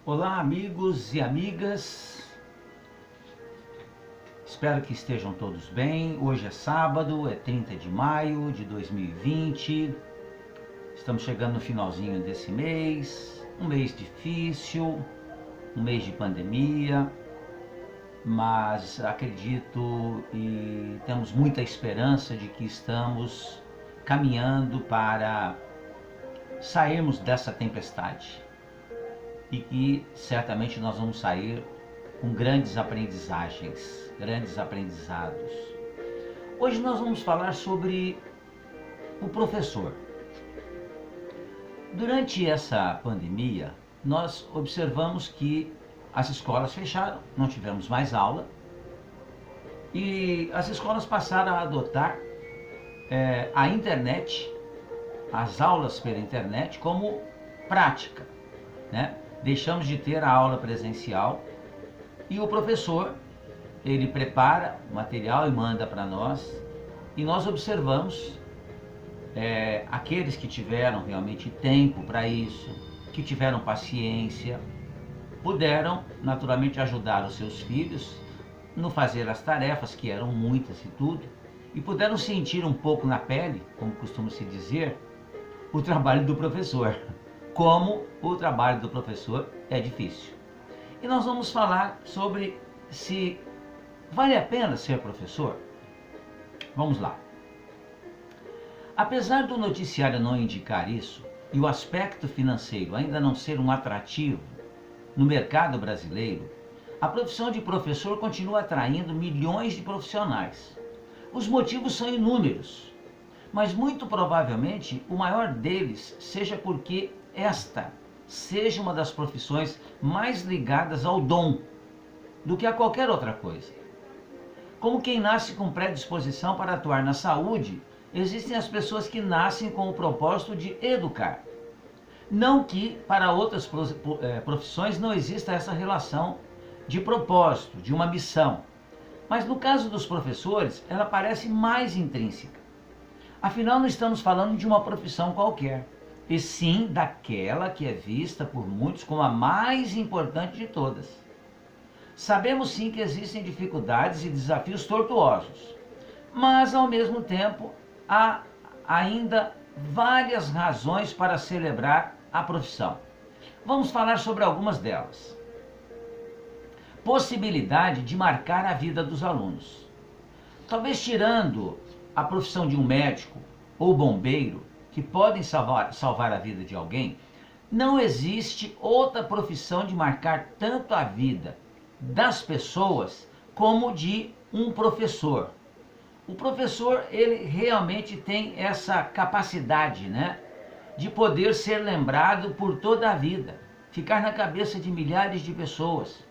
Olá, amigos e amigas. Espero que estejam todos bem. Hoje é sábado, é 30 de maio de 2020. Estamos chegando no finalzinho desse mês. Um mês difícil, um mês de pandemia, mas acredito e temos muita esperança de que estamos caminhando para sairmos dessa tempestade. E que certamente nós vamos sair com grandes aprendizagens, grandes aprendizados. Hoje nós vamos falar sobre o professor. Durante essa pandemia, nós observamos que as escolas fecharam, não tivemos mais aula, e as escolas passaram a adotar a internet, as aulas pela internet, como prática, né? Deixamos de ter a aula presencial e o professor, ele prepara o material e manda para nós, e nós observamos aqueles que tiveram realmente tempo para isso, que tiveram paciência, puderam naturalmente ajudar os seus filhos no fazer as tarefas, que eram muitas e tudo, e puderam sentir um pouco na pele, como costuma se dizer, o trabalho do professor. Como o trabalho do professor é difícil. E nós vamos falar sobre se vale a pena ser professor. Vamos lá. Apesar do noticiário não indicar isso, e o aspecto financeiro ainda não ser um atrativo no mercado brasileiro, a profissão de professor continua atraindo milhões de profissionais. Os motivos são inúmeros, mas muito provavelmente o maior deles seja porque esta seja uma das profissões mais ligadas ao dom do que a qualquer outra coisa. Como quem nasce com predisposição para atuar na saúde, existem as pessoas que nascem com o propósito de educar. Não que para outras profissões não exista essa relação de propósito, de uma missão. Mas no caso dos professores, ela parece mais intrínseca. Afinal, não estamos falando de uma profissão qualquer, e sim daquela que é vista por muitos como a mais importante de todas. Sabemos sim que existem dificuldades e desafios tortuosos, mas ao mesmo tempo há ainda várias razões para celebrar a profissão. Vamos falar sobre algumas delas. Possibilidade de marcar a vida dos alunos. Talvez tirando a profissão de um médico ou bombeiro, que podem salvar a vida de alguém, não existe outra profissão de marcar tanto a vida das pessoas como de um professor. O professor, ele realmente tem essa capacidade, né, de poder ser lembrado por toda a vida, ficar na cabeça de milhares de pessoas,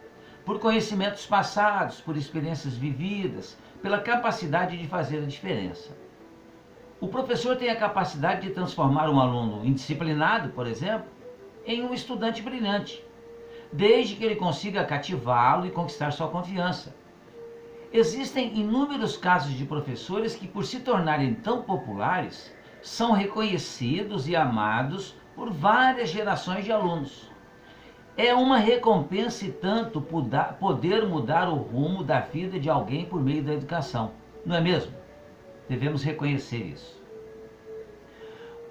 por conhecimentos passados, por experiências vividas, pela capacidade de fazer a diferença. O professor tem a capacidade de transformar um aluno indisciplinado, por exemplo, em um estudante brilhante, desde que ele consiga cativá-lo e conquistar sua confiança. Existem inúmeros casos de professores que, por se tornarem tão populares, são reconhecidos e amados por várias gerações de alunos. É uma recompensa e tanto poder mudar o rumo da vida de alguém por meio da educação, não é mesmo? Devemos reconhecer isso.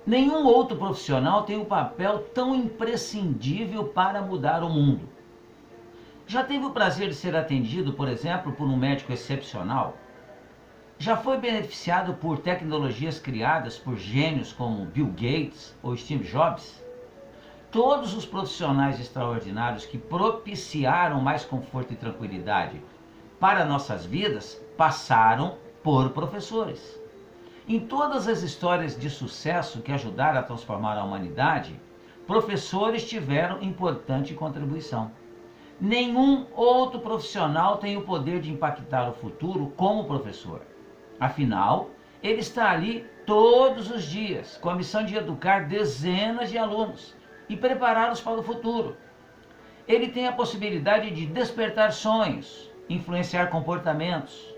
Nenhum outro profissional tem um papel tão imprescindível para mudar o mundo. Já teve o prazer de ser atendido, por exemplo, por um médico excepcional? Já foi beneficiado por tecnologias criadas por gênios como Bill Gates ou Steve Jobs? Todos os profissionais extraordinários que propiciaram mais conforto e tranquilidade para nossas vidas passaram por professores. Em todas as histórias de sucesso que ajudaram a transformar a humanidade, professores tiveram importante contribuição. Nenhum outro profissional tem o poder de impactar o futuro como o professor. Afinal, ele está ali todos os dias, com a missão de educar dezenas de alunos e prepará-los para o futuro. Ele tem a possibilidade de despertar sonhos, influenciar comportamentos.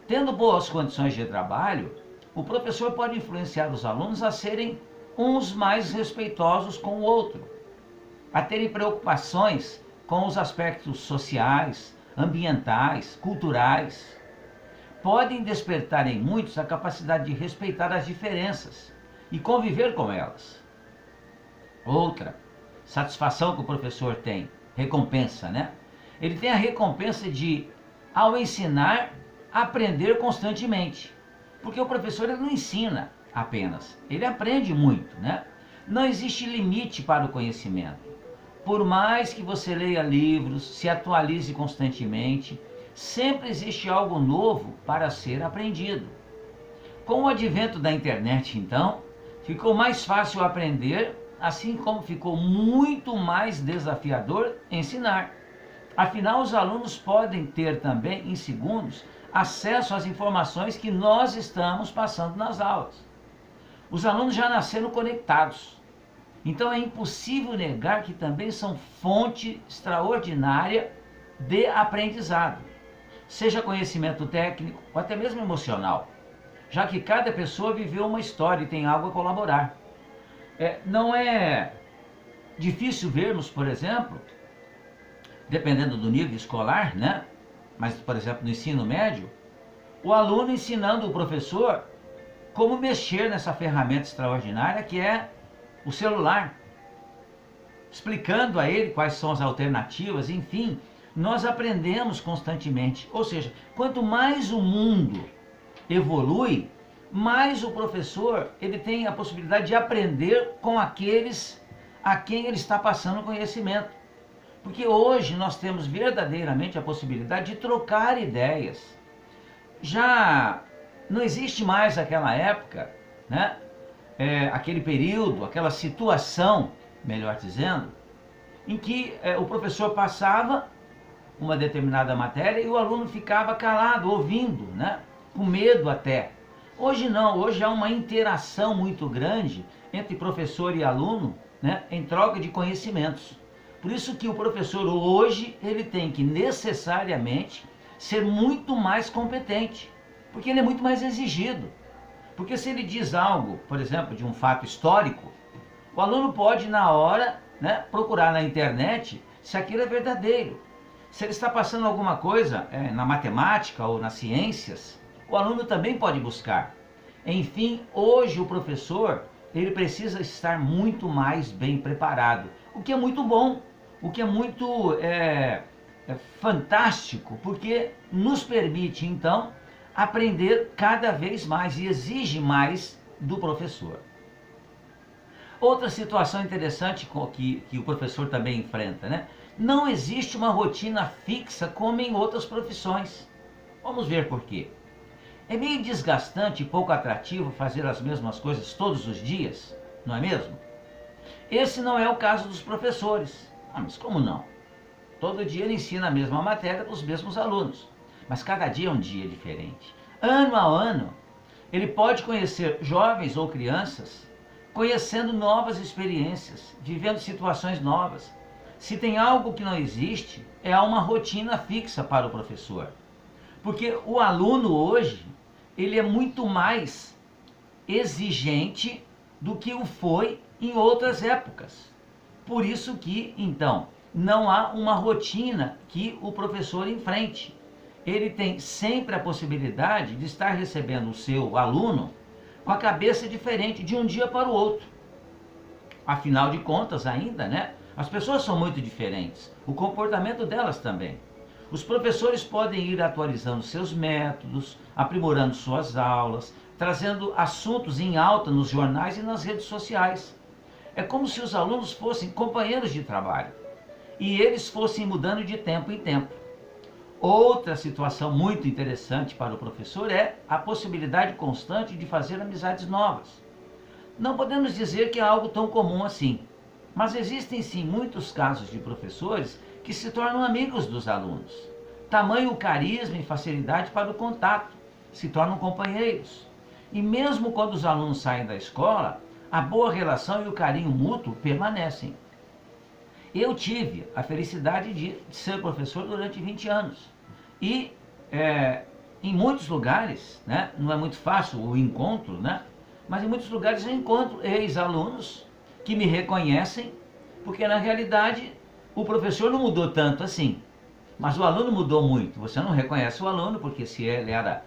Tendo boas condições de trabalho, o professor pode influenciar os alunos a serem uns mais respeitosos com o outro. a terem preocupações com os aspectos sociais, ambientais, culturais. Podem despertar em muitos a capacidade de respeitar as diferenças e conviver com elas. Outra satisfação que o professor tem, recompensa, né? Ele tem a recompensa de, ao ensinar, aprender constantemente. Porque o professor ele não ensina apenas, ele aprende muito, né? Não existe limite para o conhecimento. Por mais que você leia livros, se atualize constantemente, sempre existe algo novo para ser aprendido. Com o advento da internet, então, ficou mais fácil aprender, assim como ficou muito mais desafiador ensinar. Afinal, os alunos podem ter também, em segundos, acesso às informações que nós estamos passando nas aulas. Os alunos já nasceram conectados. Então é impossível negar que também são fonte extraordinária de aprendizado, seja conhecimento técnico ou até mesmo emocional, já que cada pessoa viveu uma história e tem algo a colaborar. Não é difícil vermos, por exemplo, dependendo do nível escolar, né? Mas, por exemplo, no ensino médio, o aluno ensinando o professor como mexer nessa ferramenta extraordinária que é o celular, explicando a ele quais são as alternativas, enfim, nós aprendemos constantemente. Ou seja, quanto mais o mundo evolui, mais o professor ele tem a possibilidade de aprender com aqueles a quem ele está passando conhecimento. Porque hoje nós temos verdadeiramente a possibilidade de trocar ideias. Já não existe mais aquela época, né? Aquele período, aquela situação, melhor dizendo, em que o professor passava uma determinada matéria e o aluno ficava calado, ouvindo, né? Com medo até. Hoje não, hoje há uma interação muito grande entre professor e aluno, né? Em troca de conhecimentos. Por isso que o professor hoje, ele tem que necessariamente ser muito mais competente, porque ele é muito mais exigido. Porque se ele diz algo, por exemplo, de um fato histórico, o aluno pode na hora, né, procurar na internet se aquilo é verdadeiro. Se ele está passando alguma coisa na matemática ou nas ciências, o aluno também pode buscar. Enfim, hoje o professor, ele precisa estar muito mais bem preparado, o que é muito bom, o que é muito fantástico, porque nos permite então aprender cada vez mais e exige mais do professor. Outra situação interessante que o professor também enfrenta, né? Não existe uma rotina fixa como em outras profissões. Vamos ver por quê. É meio desgastante e pouco atrativo fazer as mesmas coisas todos os dias, não é mesmo? Esse não é o caso dos professores. Mas como não? Todo dia ele ensina a mesma matéria para os mesmos alunos. Mas cada dia é um dia diferente. Ano a ano, ele pode conhecer jovens ou crianças, conhecendo novas experiências, vivendo situações novas. Se tem algo que não existe, é uma rotina fixa para o professor. Porque o aluno hoje, ele é muito mais exigente do que o foi em outras épocas. Por isso que, então, não há uma rotina que o professor enfrente. Ele tem sempre a possibilidade de estar recebendo o seu aluno com a cabeça diferente de um dia para o outro. Afinal de contas, ainda, né? As pessoas são muito diferentes, o comportamento delas também. Os professores podem ir atualizando seus métodos, aprimorando suas aulas, trazendo assuntos em alta nos jornais e nas redes sociais. É como se os alunos fossem companheiros de trabalho e eles fossem mudando de tempo em tempo. Outra situação muito interessante para o professor é a possibilidade constante de fazer amizades novas. Não podemos dizer que é algo tão comum assim, mas existem sim muitos casos de professores que se tornam amigos dos alunos. Tamanho carisma e facilidade para o contato, se tornam companheiros. E mesmo quando os alunos saem da escola, a boa relação e o carinho mútuo permanecem. Eu tive a felicidade de ser professor durante 20 anos. E em muitos lugares, né, não é muito fácil o encontro, né, mas em muitos lugares eu encontro ex-alunos que me reconhecem Porque na realidade o professor não mudou tanto assim, mas o aluno mudou muito. Você não reconhece o aluno, porque se ele era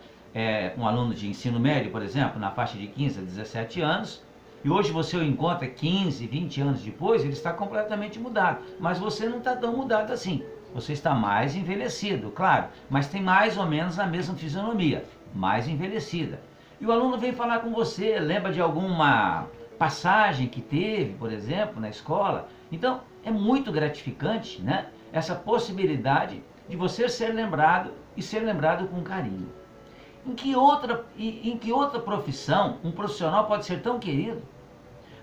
um aluno de ensino médio, por exemplo, na faixa de 15 a 17 anos, e hoje você o encontra 15, 20 anos depois, ele está completamente mudado. Mas você não está tão mudado assim. Você está mais envelhecido, claro, mas tem mais ou menos a mesma fisionomia, mais envelhecida. E o aluno vem falar com você, lembra de alguma passagem que teve, por exemplo, na escola. Então, é muito gratificante, né? Essa possibilidade de você ser lembrado e ser lembrado com carinho. Em que outra profissão um profissional pode ser tão querido?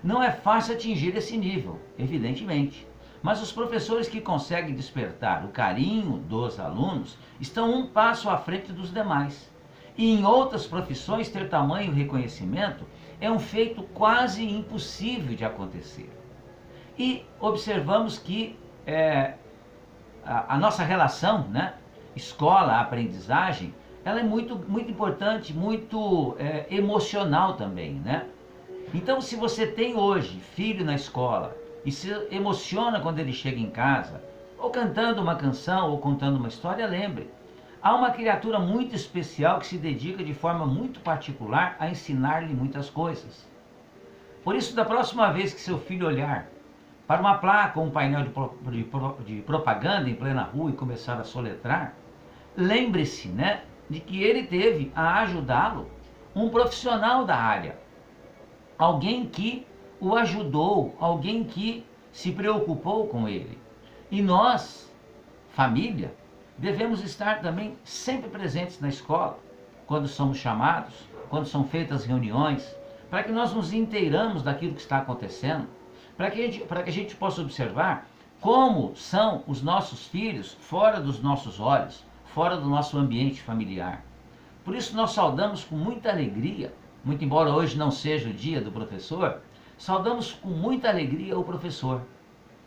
Não é fácil atingir esse nível, evidentemente. Mas os professores que conseguem despertar o carinho dos alunos estão um passo à frente dos demais. E em outras profissões ter tamanho reconhecimento é um feito quase impossível de acontecer. E observamos que a nossa relação, né, escola-aprendizagem, ela é muito, muito importante, muito emocional também, né? Então, se você tem hoje filho na escola e se emociona quando ele chega em casa, ou cantando uma canção, ou contando uma história, lembre, há uma criatura muito especial que se dedica de forma muito particular a ensinar-lhe muitas coisas. Por isso, da próxima vez que seu filho olhar para uma placa ou um painel de propaganda em plena rua e começar a soletrar, lembre-se, né, de que ele teve a ajudá-lo um profissional da área, alguém que o ajudou, alguém que se preocupou com ele. E nós, família, devemos estar também sempre presentes na escola, quando somos chamados, quando são feitas reuniões, para que nós nos inteiramos daquilo que está acontecendo, para que a gente possa observar como são os nossos filhos fora dos nossos olhos, fora do nosso ambiente familiar. Por isso nós saudamos com muita alegria, muito embora hoje não seja o dia do professor, saudamos com muita alegria o professor.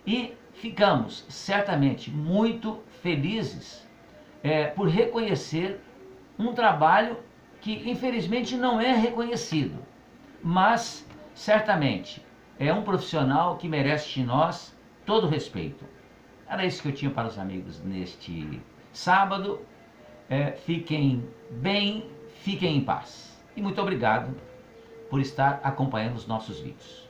E ficamos certamente muito felizes por reconhecer um trabalho que infelizmente não é reconhecido, mas certamente é um profissional que merece de nós todo o respeito. Era isso que eu tinha para os amigos neste sábado. Fiquem bem, fiquem em paz. E muito obrigado por estar acompanhando os nossos vídeos.